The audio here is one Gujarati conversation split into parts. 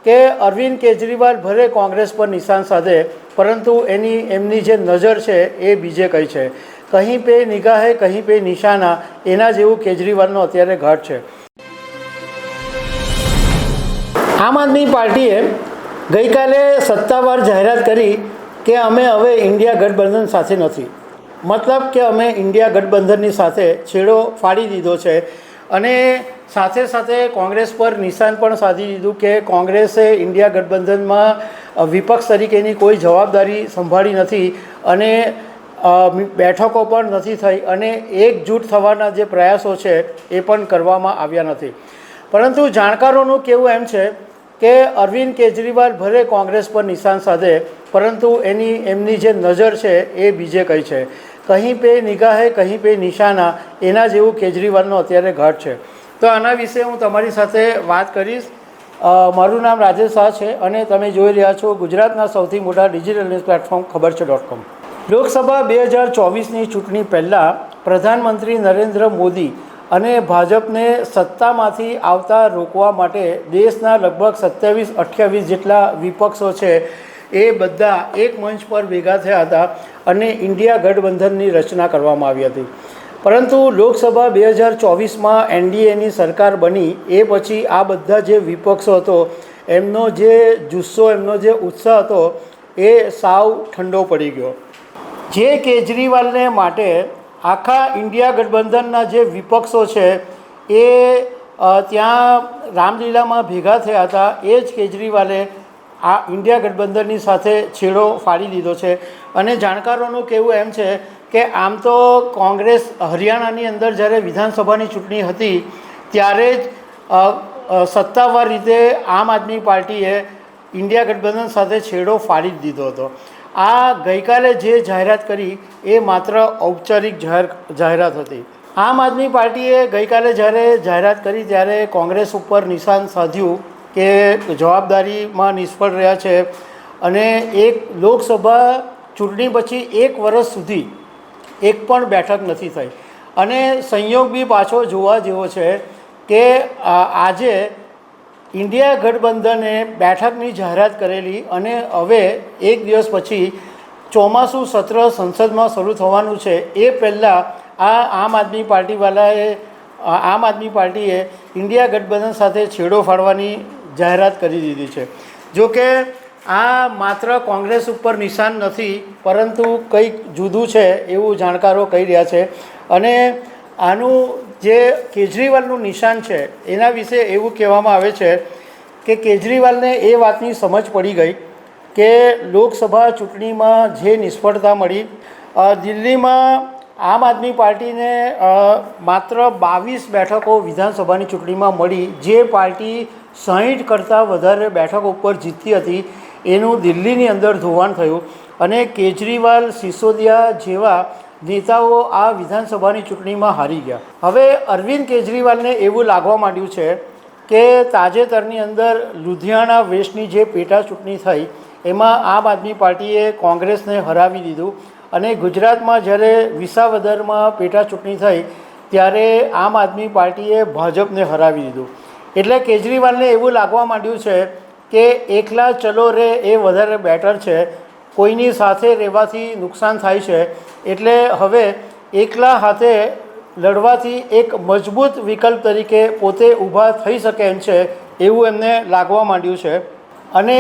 કે અરવિંદ કેજરીવાલ ભલે કોંગ્રેસ પર નિશાન સાધે, પરંતુ એમની જે નજર છે એ બીજે કઈ છે. કहीं પે નિગાહે કहीं પે નિશાના, એના જેવું કેજરીવાલનો અત્યારે ઘાટ છે. આમ આદમી પાર્ટીએ ગઈકાલે સત્તાવાર જાહેરાત કરી કે અમે હવે ઇન્ડિયા ગઠબંધન સાથે નથી. મતલબ કે અમે ઇન્ડિયા ગઠબંધનની સાથે છેડો ફાડી દીધો છે અને સાથે સાથે કોંગ્રેસ પર નિશાન પણ સાધી દીધું કે કોંગ્રેસે ઇન્ડિયા ગઠબંધનમાં વિપક્ષ તરીકેની કોઈ જવાબદારી સંભાળી નથી અને બેઠકો પણ નથી થઈ અને એકજૂટ થવાના જે પ્રયાસો છે એ પણ કરવામાં આવ્યા નથી. પરંતુ જાણકારોનું કહેવું એમ છે કે અરવિંદ કેજરીવાલ ભલે કોંગ્રેસ પર નિશાન સાધે, પરંતુ એમની જે નજર છે એ બીજે કઈ છે. કहीं પે નિગાહે કहीं પે નિશાના, એના જેવું કેજરીવાલનો અત્યારે ઘાટ છે. તો આના વિશે હું તમારી સાથે વાત કરીશ. મારું નામ રાજેશ શાહ છે અને તમે જોઈ રહ્યા છો ગુજરાતના સૌથી મોટા ડિજિટલ ન્યૂઝ પ્લેટફોર્મ ખબરછે.com. લોકસભા 2024ની ચૂંટણી પહેલાં પ્રધાનમંત્રી નરેન્દ્ર મોદી અને ભાજપને સત્તામાંથી આવતા રોકવા માટે દેશના લગભગ 27-28 જેટલા વિપક્ષો છે એ બધા એક મંચ પર ભેગા થયા હતા અને ઇન્ડિયા ગઠબંધનની રચના કરવામાં આવી હતી. પરંતુ લોકસભા 2024માં એનડીએની સરકાર બની એ પછી આ બધા જે વિપક્ષો હતો એમનો જે જુસ્સો, એમનો જે ઉત્સાહ હતો એ સાવ ઠંડો પડી ગયો. જે કેજરીવાલને માટે આખા ઇન્ડિયા ગઠબંધનના જે વિપક્ષો છે એ ત્યાં રામલીલામાં ભેગા થયા હતા, એ જ કેજરીવાલે આ ઇન્ડિયા ગઠબંધનની સાથે છેડો ફાડી દીધો છે. અને જાણકારોનું કહેવું એમ છે કે આમ તો કોંગ્રેસ હરિયાણાની અંદર જ્યારે વિધાનસભાની ચૂંટણી હતી ત્યારે જ સત્તાવાર રીતે આમ આદમી પાર્ટીએ ઇન્ડિયા ગઠબંધન સાથે છેડો ફાડી જ દીધો હતો. આ ગઈકાલે જે જાહેરાત કરી એ માત્ર ઔપચારિક જાહેરાત હતી. આમ આદમી પાર્ટીએ ગઈકાલે જ્યારે જાહેરાત કરી ત્યારે કોંગ્રેસ ઉપર નિશાન સાધ્યું કે જવાબદારીમાં નિષ્ફળ રહ્યા છે અને એક લોકસભા ચૂંટણી પછી 1 વર્ષ સુધી એક પણ બેઠક નથી થઈ. અને સંયોગ બી પાછો જોવા જેવો છે કે આજે ઇન્ડિયા ગઠબંધને બેઠકની જાહેરાત કરેલી અને હવે એક દિવસ પછી ચોમાસું સત્ર સંસદમાં શરૂ થવાનું છે એ પહેલાં આમ આદમી પાર્ટીએ ઇન્ડિયા ગઠબંધન સાથે છેડો ફાડવાની જાહેરાત કરી દીધી છે. જો કે આ માત્ર કોંગ્રેસ ઉપર નિશાન નથી, પરંતુ કંઈક જુદું છે એવું જાણકારો કહી રહ્યા છે. અને આનું જે કેજરીવાલનું નિશાન છે એના વિશે એવું કહેવામાં આવે છે કે કેજરીવાલને એ વાતની સમજ પડી ગઈ કે લોકસભા ચૂંટણીમાં જે નિષ્ફળતા મળી, દિલ્હીમાં આમ આદમી પાર્ટીને માત્ર 22 બેઠકો વિધાનસભાની ચૂંટણીમાં મળી, જે પાર્ટી 60 કરતાં વધારે બેઠકો ઉપર જીતતી હતી એનું દિલ્હીની અંદર ધોવાણ થયું અને કેજરીવાલ, સિસોદિયા જેવા નેતાઓ આ વિધાનસભાની ચૂંટણીમાં હારી ગયા. હવે અરવિંદ કેજરીવાલને એવું લાગવા માંડ્યું છે કે તાજેતરની અંદર લુધિયાણા વેસ્ટની જે પેટા ચૂંટણી થઈ એમાં આમ આદમી પાર્ટીએ કોંગ્રેસને હરાવી દીધું અને ગુજરાતમાં જ્યારે વિસાવદરમાં પેટા ચૂંટણી થઈ ત્યારે આમ આદમી પાર્ટીએ ભાજપને હરાવી દીધું. એટલે કેજરીવાલને એવું લાગવા માંડ્યું છે કે એકલા ચલો રે એ વધારે બેટર છે, કોઈની સાથે રહેવાથી નુકસાન થાય છે, એટલે હવે એકલા હાથે લડવાથી એક મજબૂત વિકલ્પ તરીકે પોતે ઊભા થઈ શકે એમ છે એવું એમને લાગવા માંડ્યું છે. અને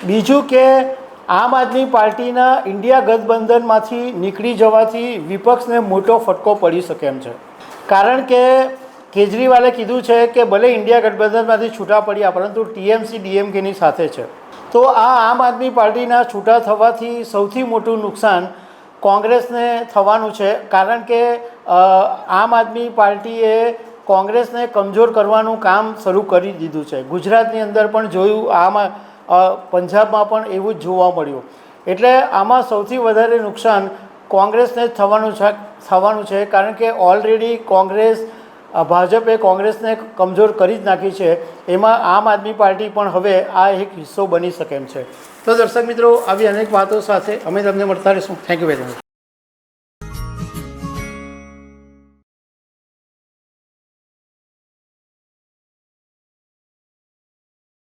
બીજું કે આમ આદમી પાર્ટીના ઇન્ડિયા ગઠબંધનમાંથી નીકળી જવાથી વિપક્ષને મોટો ફટકો પડી શકે એમ છે. કારણ કે કેજરીવાલે કીધું છે કે ભલે ઇન્ડિયા ગઠબંધનમાંથી છૂટા પડ્યા પરંતુ ટીએમસી ડીએમકેની સાથે છે. તો આ આમ આદમી પાર્ટીના છૂટા થવાથી સૌથી મોટું નુકસાન કોંગ્રેસને થવાનું છે. કારણ કે આમ આદમી પાર્ટીએ કોંગ્રેસને કમજોર કરવાનું કામ શરૂ કરી દીધું છે. ગુજરાતની અંદર પણ જોયું, પંજાબમાં પણ એવું જ જોવા મળ્યું. એટલે આમાં સૌથી વધારે નુકસાન કોંગ્રેસને જ થવાનું છે. કારણ કે ઓલરેડી ભાજપે કોંગ્રેસને કમજોર કરી જ નાખી છે. એમાં આમ આદમી પાર્ટી પણ હવે આ એક હિસ્સો બની શકે એમ છે. તો દર્શક મિત્રો, આવી અનેક વાતો સાથે અમે તમને મળતા રહીશું. Thank you very much.